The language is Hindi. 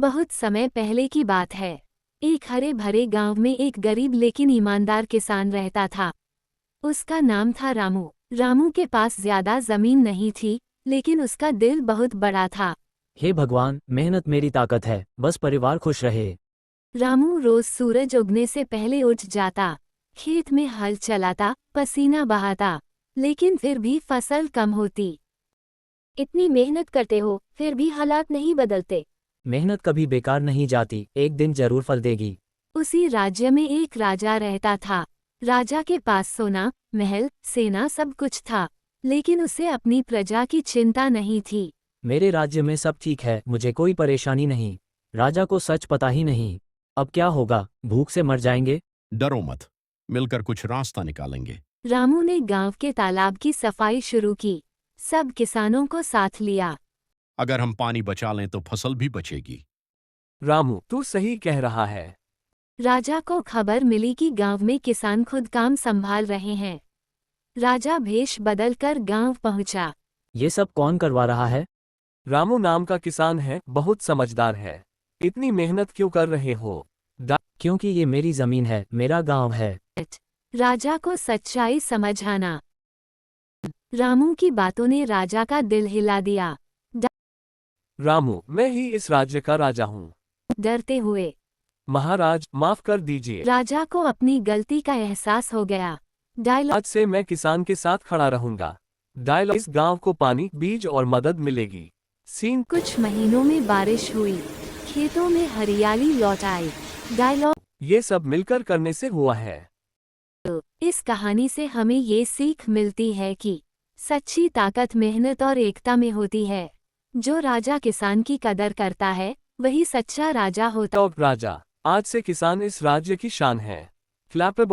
बहुत समय पहले की बात है। एक हरे भरे गांव में एक गरीब लेकिन ईमानदार किसान रहता था। उसका नाम था रामू। रामू के पास ज्यादा जमीन नहीं थी, लेकिन उसका दिल बहुत बड़ा था। हे भगवान, मेहनत मेरी ताकत है, बस परिवार खुश रहे। रामू रोज सूरज उगने से पहले उठ जाता, खेत में हल चलाता, पसीना बहाता, लेकिन फिर भी फसल कम होती। इतनी मेहनत करते हो, फिर भी हालात नहीं बदलते। मेहनत कभी बेकार नहीं जाती, एक दिन जरूर फल देगी। उसी राज्य में एक राजा रहता था। राजा के पास सोना, महल, सेना सब कुछ था, लेकिन उसे अपनी प्रजा की चिंता नहीं थी। मेरे राज्य में सब ठीक है, मुझे कोई परेशानी नहीं। राजा को सच पता ही नहीं। अब क्या होगा, भूख से मर जाएंगे। डरो मत, मिलकर कुछ रास्ता निकालेंगे। रामू ने गांव के तालाब की सफाई शुरू की। सब किसानों को साथ लिया। अगर हम पानी बचा लें तो फसल भी बचेगी। रामू, तू सही कह रहा है। राजा को खबर मिली कि गांव में किसान खुद काम संभाल रहे हैं। राजा भेष बदलकर गांव पहुंचा। ये सब कौन करवा रहा है? रामू नाम का किसान है, बहुत समझदार है। इतनी मेहनत क्यों कर रहे हो? क्योंकि ये मेरी जमीन है, मेरा गांव है। राजा को सच्चाई समझ आना। रामू की बातों ने राजा का दिल हिला दिया। रामू, मैं ही इस राज्य का राजा हूँ। डरते हुए महाराज, माफ कर दीजिए। राजा को अपनी गलती का एहसास हो गया। डायलॉग। आज से मैं किसान के साथ खड़ा रहूंगा। डायलॉग। इस गांव को पानी, बीज और मदद मिलेगी। सीन। कुछ महीनों में बारिश हुई, खेतों में हरियाली लौट आई। डायलॉग। ये सब मिलकर करने से हुआ है। इस कहानी से हमें ये सीख मिलती है कि सच्ची ताकत मेहनत और एकता में होती है। जो राजा किसान की कदर करता है, वही सच्चा राजा होता है। टॉप राजा, आज से किसान इस राज्य की शान है। फ्लैपेबल।